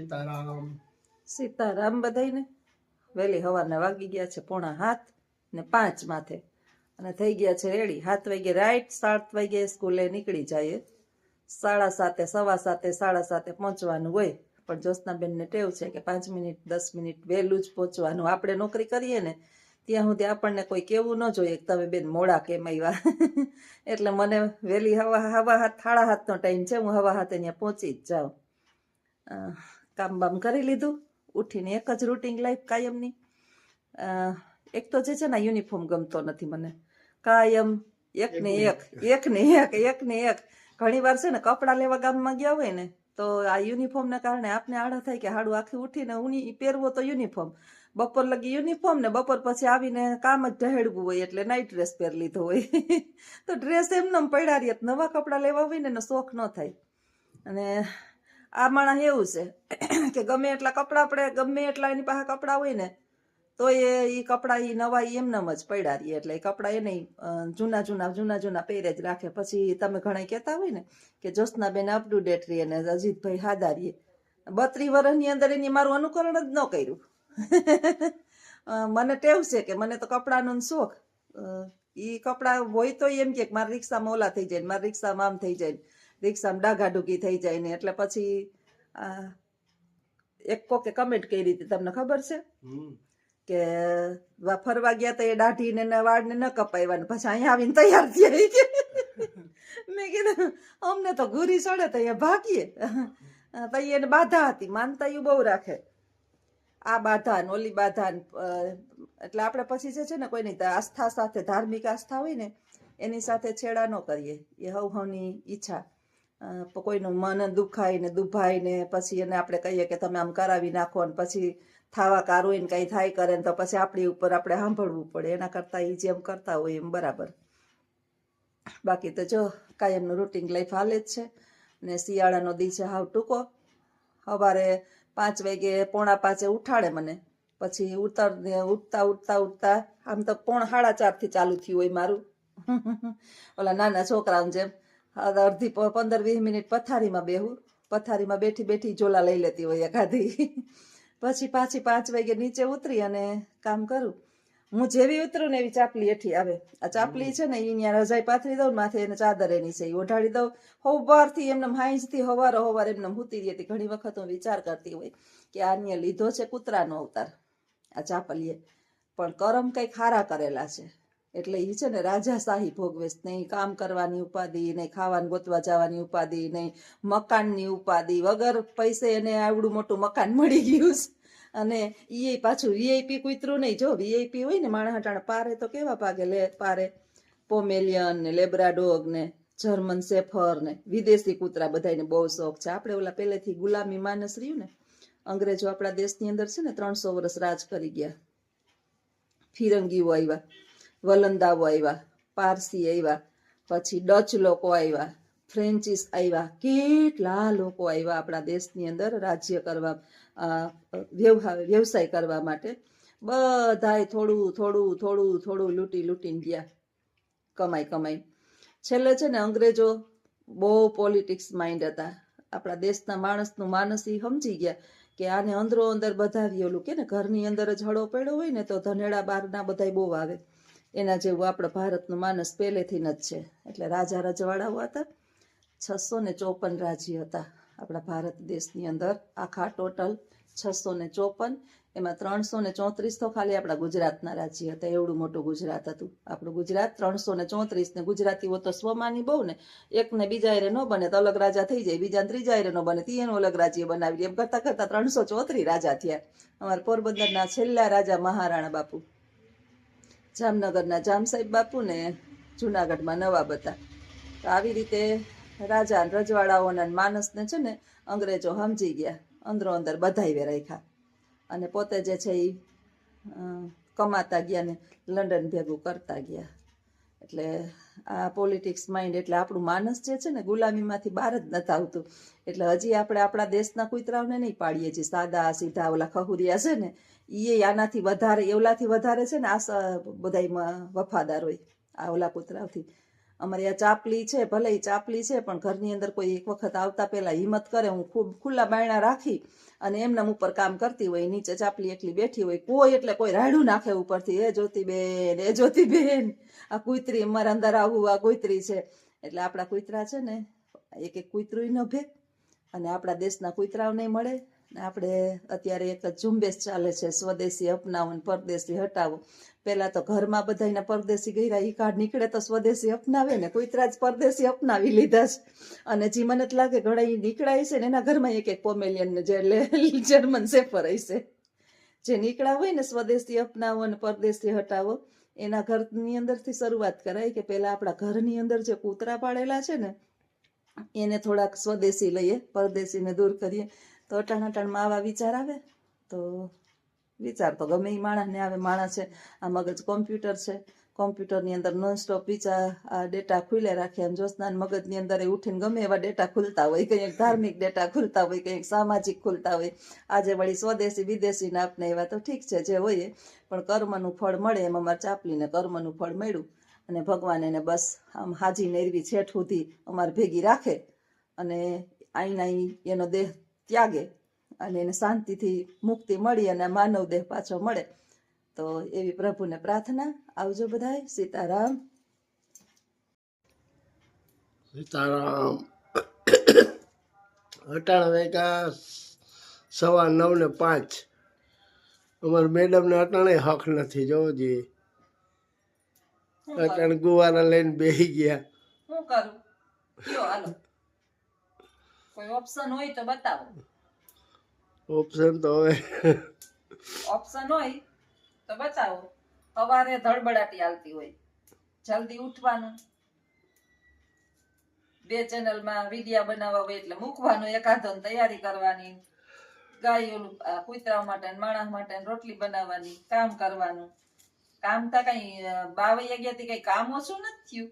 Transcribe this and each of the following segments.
સીતારામ. સીતારામ બધાયને. વહેલી સવારના વાગી ગયા છે 4:05 માથે અને થઈ ગયા છે રેડી. 7 વાગે રાઈટ, 7 વાગે સ્કૂલે નીકળી જાય. 7:30 7:15 7:30 પહોંચવાનું હોય. પણ જ્યોત્સનાબેનને ટેવ છે કે 5 મિનિટ 10 મિનિટ વહેલું જ પહોંચવાનું. આપણે નોકરી કરીએ ને ત્યાં સુધી આપણને કોઈ કેવું ન જોઈએ કે તમે બેન મોડા કેમ આવ્યા. એટલે મને વહેલી હવા 7:30 ટાઈમ છે. હું 7:30 ત્યાં પહોંચી જ જાઉં. કામ બામ કરી લીધું. ઉઠીને એક જ રૂટીન લાઈફ કાયમની. એક તો જે છે ને યુનિફોર્મ ગમતો નથી મને. કાયમ એક ને એક. ઘણી વાર છે ને કપડાં લેવા ગામમાં ગયા હોય ને તો આ યુનિફોર્મને કારણે આપને આડા થાય કે હાડું આખી ઉઠીને ઉની પહેરવો તો યુનિફોર્મ, બપોર લગી યુનિફોર્મ ને બપોર પછી આવીને કામ જ ઢહેડવું હોય એટલે નાઇટ ડ્રેસ પહેરી લીધો હોય. તો ડ્રેસ એમને પડ્યા રહીએ. નવા કપડાં લેવા હોય ને એનો શોખ ન થાય. અને આ માણસ એવું છે કે ગમે એટલા કપડાં આપણે ગમે એટલા એની પાસે કપડાં હોય ને તો એ કપડાં એ નવા એમનેમ જ પડ્યા રહીએ. એટલે એ કપડાં એને જૂના પહેરે જ રાખે. પછી તમે ઘણા કહેતા હોય ને કે જ્યોત્સનાબેન અપ ટુ ડેટ રહીએ ને અજીતભાઈ હાદા રહીએ. 32 વર્ષની અંદર એની મારું અનુકરણ જ ન કર્યું. મને ટેવ છે કે મને તો કપડાનો શોખ. એ કપડાં હોય તો એમ કે મારા રિક્ષામાં ઓલા થઈ જાય, મારા રિક્ષામાં આમ થઈ જાય, રિક્ષામાં ડાઘાડુકી થઈ જાય ને. એટલે પછી એક કોકે કમેન્ટ કરી હતી, તમને ખબર છે કે ફરવા ગયા તો એ દાઢીને વાળને ન કપાવ્યા, પછી અહીંયા આવીને તૈયાર થયા. મેં કીધું અમને તો ઘૂરી ચડે તો એ ભાગીએ. તો એને બાધા હતી, માનતા એ બહુ રાખે. આ બાધા ને ઓલી બાધા. એટલે આપણે પછી જે છે ને કોઈની આસ્થા સાથે, ધાર્મિક આસ્થા હોય ને એની સાથે છેડા ન કરીએ. એ હવની ઈચ્છા. કોઈનું મન દુખાય ને દુભાય ને પછી એને આપણે કહીએ કે તમે આમ કરાવી નાખો ને પછી થાવા કાર હોય ને કઈ થાય કરે ને તો પછી આપણી ઉપર આપણે સાંભળવું પડે. એના કરતા એ જેમ કરતા હોય એમ બરાબર. બાકી તો જો કાયમનું રૂટીન લાઈફ હાલે જ છે. ને શિયાળાનો દી છે હાવ ટૂંકો. સવારે 5 વાગે 4:45 ઉઠાડે મને. પછી ઉઠતા આમ તો 3:30 થી ચાલુ થયું હોય મારું. ઓલા નાના છોકરાઓને જેમ અડધી 15-20 મિનિટ પથારીમાં બેહું. પથારીમાં બેઠી ઝોલા લઈ લેતી હોય એકાધી. પછી પાછી 5 વાગે નીચે ઉતરી અને કામ કરું. હું જેવી ઉતરું ને એવી ચાપલી હેઠી આવે. આ ચાપલી છે ને એ અહીંયા રજાઈ પાથરી દઉં, માથે એને ચાદર એની છે એ ઓઢાડી દઉં. સવારથી એમને હાંજથી હવાર એમને હુતી રહી હતી. ઘણી વખત હું વિચાર કરતી હોય કે આ લીધો છે કૂતરાનો અવતાર આ ચાપલીએ, પણ કરમ કંઈક ખારા કરેલા છે. એટલે એ છે ને રાજાશાહી ભોગવે. નહીં કામ કરવાની ઉપાધિ, નહીં ખાવાનું ગોતવા જવાની ઉપાધિ, નહીં મકાનની ઉપાધિ. વગર પૈસે એને આવડું મોટું મકાન મળી ગયું. અને એ પાછું વીઆઈપી કૂતરું નહીં. જો વીઆઈપી હોય ને માણસ હટાણે પારે તો કેવા પાકે પારે. પોમેલિયન ને લેબ્રાડોગ ને જર્મન શેફર ને વિદેશી કૂતરા બધાને બહુ શોખ છે. આપણે ઓલા પહેલેથી ગુલામી માનસ રહ્યું ને. અંગ્રેજો આપણા દેશની અંદર છે ને 300 વર્ષ રાજ કરી ગયા. ફિરંગીઓ આવ્યા, વલંદાઓ આવ્યા, પારસી આવ્યા, પછી ડચ લોકો આવ્યા, ફ્રેન્ચીસ આવ્યા. કેટલા લોકો આવ્યા આપણા દેશની અંદર રાજ્ય કરવા, વ્યવસાય કરવા માટે. બધાય થોડું લૂંટીને ગયા કમાઈ. છેલ્લે છે ને અંગ્રેજો બહુ પોલિટિક્સ માઇન્ડ હતા. આપણા દેશના માણસનું માનસ ઈ સમજી ગયા કે આને અંદરો અંદર બધા ઓલું કે ને ઘરની અંદર જ હળો પડ્યો હોય ને તો ધનેડા બહારના બધાય બહુ આવે. એના જેવું આપણા ભારતનું માનસ પહેલેથી જ છે. એટલે રાજા રજવાડાઓ હતા. 654 રાજ્ય હતા આપણા ભારત દેશની અંદર. આખા ટોટલ 654. એમાં 334 તો ખાલી આપણા ગુજરાતના રાજ્ય હતા. એવડું મોટું ગુજરાત હતું આપણું ગુજરાત. 334 ને ગુજરાતીઓ તો સ્વમાની બહુ ને. એકને બીજા એરે ન બને તો અલગ રાજા થઈ જાય, બીજા ત્રીજા એરે ન બને તી એનું અલગ રાજ્ય બનાવી. એમ કરતા 334 રાજા થયા. અમારા પોરબંદરના છેલ્લા રાજા મહારાણા બાપુ, જામનગરના જામ સાહેબ બાપુ ને જુનાગઢમાં નવાબ હતા. તો આવી રીતે રાજા રજવાડાઓના માનસને છે ને અંગ્રેજો સમજી ગયા. અંદરો અંદર બધાય રાખ્યા. અને પોતે જે છે એ કમાતા ગયા ને લંડન ભેગું કરતા ગયા. એટલે આ પોલિટિક્સ માઇન્ડ. એટલે આપણું માનસ જે છે ને ગુલામીમાંથી બહાર જ નથી આવતું. એટલે હજી આપણે આપણા દેશના કૂતરાઓને નહીં પાડીએ છીએ. સાદા સીધા ઓલા ખહુરિયા છે ને એ આનાથી વધારે, એવલાથી વધારે છે ને આ બધામાં વફાદાર હોય આ ઓલા કૂતરાઓથી. અમારી આ ચાપલી છે, ભલે એ ચાપલી છે, પણ ઘરની અંદર કોઈ એક વખત આવતા પહેલા હિંમત કરે, હું ખૂબ ખુલ્લા બાયણા રાખી અને એમના ઉપર કામ કરતી હોય, નીચે ચાપલી એકલી બેઠી હોય, કોઈ એટલે કોઈ રાડું નાખે ઉપરથી, એ જ્યોતિબેન આ કૂતરી અમારા અંદર આવું, આ કૂતરી છે. એટલે આપણા કૂતરા છે ને, એક કૂતરું ન ભે અને આપણા દેશના કૂતરાઓ નહીં મળે. આપણે અત્યારે એક જ ઝુંબેશ ચાલે છે, સ્વદેશી અપનાવો ને પરદેશી હટાવો. પેલા તો ઘરમાં બધાને પરદેશી ગયરા, ઈ કાર્ડ નીકળે તો સ્વદેશી અપનાવે ને, કૂતરા જ પરદેશી અપનાવી લીધા છે. અને જે મને જ લાગે ઘણા નીકળાય છે ને એના ઘરમાં એક પોમેલિયન ને જે જર્મન શેફર હશે, જે નીકળ્યા હોય ને સ્વદેશી અપનાવો ને પરદેશી હટાવો, એના ઘરની અંદરથી શરૂઆત કરાય કે પેલા આપણા ઘરની અંદર જે કૂતરા પાડેલા છે ને એને થોડાક સ્વદેશી લઈએ, પરદેશીને દૂર કરીએ. તો અટાણામાં આવા વિચાર આવે તો વિચાર તો ગમે એ માણસને આવે. માણસ છે આ મગજ કોમ્પ્યુટર છે, કોમ્પ્યુટરની અંદર નોનસ્ટોપ વિચાર આ ડેટા ખુલે રાખે. એમ જ્યોત્સના મગજની અંદર ઉઠીને ગમે એવા ડેટા ખુલતા હોય, કંઈક ધાર્મિક ડેટા ખુલતા હોય, કંઈક સામાજિક ખુલતા હોય. આજે વળી સ્વદેશી વિદેશી ને આપને એવા તો ઠીક છે જે હોય, પણ કર્મનું ફળ મળે. એમ અમારે ચાપલીને કર્મનું ફળ મળ્યું અને ભગવાન એને બસ આમ હાજી નેરવી છેઠ સુધી અમારે ભેગી રાખે અને આઈના એનો દેહ ત્યાગે અને એને શાંતિથી મુક્તિ મળી અને માનવ દેહ પાછો મળે. તો એવી પ્રભુને પ્રાર્થના. આવજો બધાય. સીતારામ. સીતારામ. 9:09:05. અમારા મેડમને અટાણે હક નથી જોજી, અટાણે ગુવારા લઈને બેસી ગયા. શું કરું કયો? હાલો કોઈ ઓપ્શન હોય તો બતાવો. ઓપ્શન તો હવે ઓપ્શન હોય તો બતાવો. સવારે ધડબડાટી આવતી હોય, જલ્દી ઉઠવાનું, 2 ચેનલમાં વિડિયા બનાવવા હોય એટલે મૂકવાનું, એકાદો તૈયારી કરવાની, ગાયો કૂતરા માટે માણસ માટે રોટલી બનાવવાની, કામ કરવાનું. કામ તો કઈ 22 વાગ્યાથી કઈ કામ ઓછું નથી થયું.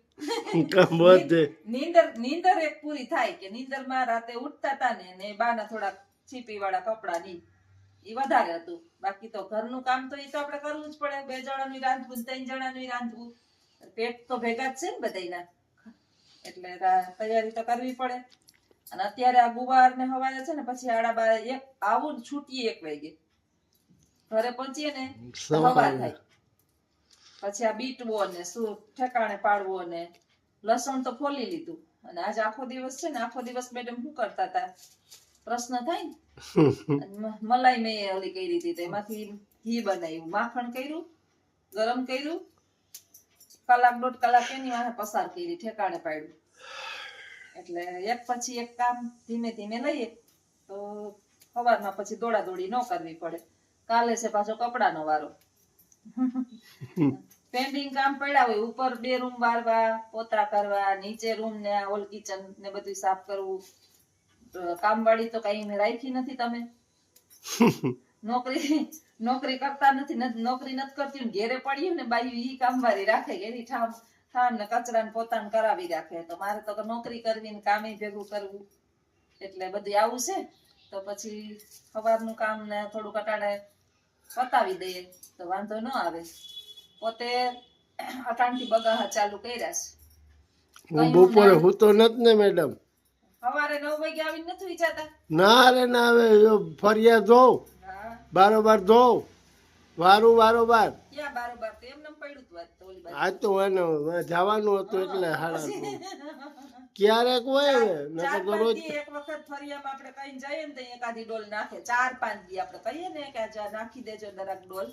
નીંદર એક પૂરી થાય કે નીંદરમાં રાતે ઉઠતા હતા ને બાના થોડા છીપી વાળા કપડા ની એ વધારે હતું. બાકી તો ઘરનું કામ તો એ તો આપણે કરવું જ પડે. 2 જણાનું રાંધવું, 3 જણાનું રાંધવું, પેટ તો ભેગા જ છે ને બધાના, એટલે તૈયારી તો કરવી પડે. અને અત્યારે આ ગુવાર ને હવારે છે ને પછી 12:30 આવું છૂટીએ 1 વાગે ઘરે પહોંચીએ ને હવા થાય. પછી આ બીટવો ને શું ઠેકાણે પાડવો ને લસણ તો ફોલી લીધું. અને આજે આખો દિવસ છે ને, આખો દિવસ મેડમ શું કરતા હતા પ્રશ્ન થાય ને. મલાઈ મેં ઓલી કરી હતી, એમાંથી ઘી બનાવ્યું, માખણ કર્યું, ગરમ કર્યું, 1-1.5 કલાક એની વાહે પસાર કરી, ઠેકાણે પાડ્યું. એટલે એક પછી એક કામ ધીમે ધીમે લઈએ તો સવારમાં પછી દોડાદોડી ન કરવી પડે. કાલે છે પાછો કપડાનો વારો. પેન્ડિંગ કામ પડ્યા હોય, ઉપર 2 રૂમ વારવા, પોતા કરવા, નીચે રૂમ ને ઓલ કિચન ને બધું સાફ કરવું. કામવાળી તો કઈ રાખી નથી તમે. નોકરી કરતા નથી, નોકરી નથી કરતી ને ઘેરે પડ્યું ને બાયું ઈ કામવાળી રાખે, એની ઠામ ને કચરા ને પોતાને કરાવી રાખે. તો મારે તો નોકરી કરવી ને કામે ભેગું કરવું, એટલે બધું આવું છે. તો પછી સવારનું કામ ને થોડું કટાડે પતાવી દઈએ તો વાંધો ન આવે. પોતે અટાણથી બગાહા ચાલુ કર્યા છે. હું બપોરે હું તો નથી ને મેડમ. સવારે 9 વાગે આવીને નથી વિચારતા? ના રે ના, હવે ફરિયા ધોવ, બારોબાર ધોવ, વારું બારોબાર. ક્યાં બારોબાર? તો એમને પડ્યું હતું આજ તો ઓલી બાજુ. આજ તો જવાનું હતું એટલે ક્યારેક હોય ને, નકર તો રોજ. એક વખત ફરિયામાં આપણે કઈ જઈએ ને તો એકાદી ડોલ નાખે. 4-5 દી આપણે કહીએ ને કે આ નાખી દેજો દરાક ડોલ.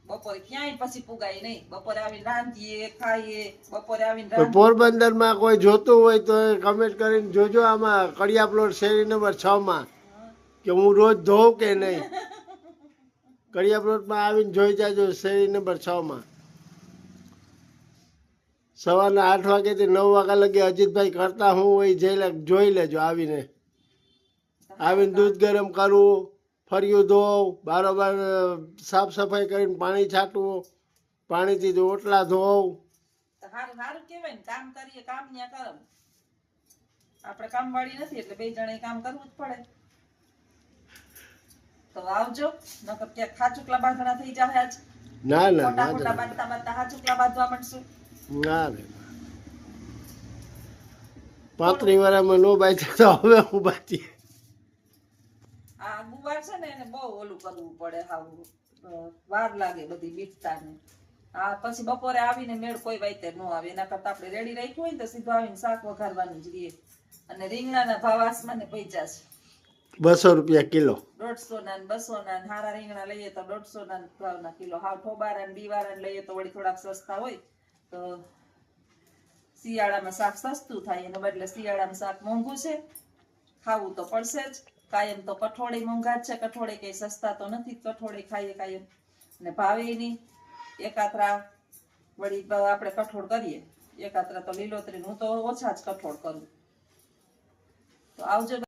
બપોરે ક્યાંય પછી પુગાય નહીં. બપોરે આવીને રાંધીએ, ખાઈએ, બપોરે આવીને પોરબંદર માં કોઈ જોતું હોય તો કમેન્ટ કરીને જોજો. આમાં કડિયા પ્લોટ શેરી નંબર 6 માં કે હું રોજ ધોઉં કે નહીં. કડિયા પ્લોટ માં આવીને જોઈ જાજો, શેરી નંબર 6 માં. સવારના 8 વાગ્યાથી 9 વાગ્યા લગી અજીતભાઈ કરતા હું હોય જોઈ લેજો. આવીને દૂધ ગરમ કરવું, ફર્યું ધોવ, બારોબાર સાફ સફાઈ કરીને પાણી છાંટવું, પાણીથી ઓટલા ધોવ. સારું કેવાય ને, કામ કરીએ, કામ ન્યા કરમ. આપણે કામવાળી નથી એટલે 2 જણાએ કામ કરવું જ પડે. તો આવજો, નકર ક્યાંક ખાચુકલા બાંધણા થઈ જાય આજ. ના ના મોટા મોટા બાંધતા બાંધતા ખાચુકલા બાંધવા માંડશું. ના રે 35 વર્ષમાં નો બાંધ્યા તો હવે હું બાંધીએ. આ ગુવાર છે ને એને બહુ ઓલું કરવું પડે, હાવ વાર લાગે બધી બીટતા ને. આ પછી બપોરે આવીને મેળ કોઈ વાતે ન આવે, એના કરતા આપણે રેડી રાખ્યું હોય ને તો સીધું આવીને શાક વઘારવાનું જ રહીએ. અને રીંગણાના ભાવ આસમાને પૈસા છે. 200 રૂપિયા કિલો. 150 ના 200 ના, હારા રીંગણા લઈએ તો 150 ના ભાવના કિલો. હાવ ઠોબારા ને બીવારા લઈએ તો વળી થોડાક સસ્તા હોય. તો શિયાળામાં શાક સસ્તું થાય, એને બદલે શિયાળામાં શાક મોંઘું છે. ખાવું તો પડશે જ. કાયમ તો કઠોળે મોંઘા જ છે, કઠોળે કઈ સસ્તા તો નથી. કઠોળે ખાઈએ કાયમ ને ભાવે નહીં. એકાત્રા વળી આપણે કઠોળ કરીએ, એકાત્રા તો લીલોતરી. હું તો ઓછા જ કઠોળ કરું. તો આવજો.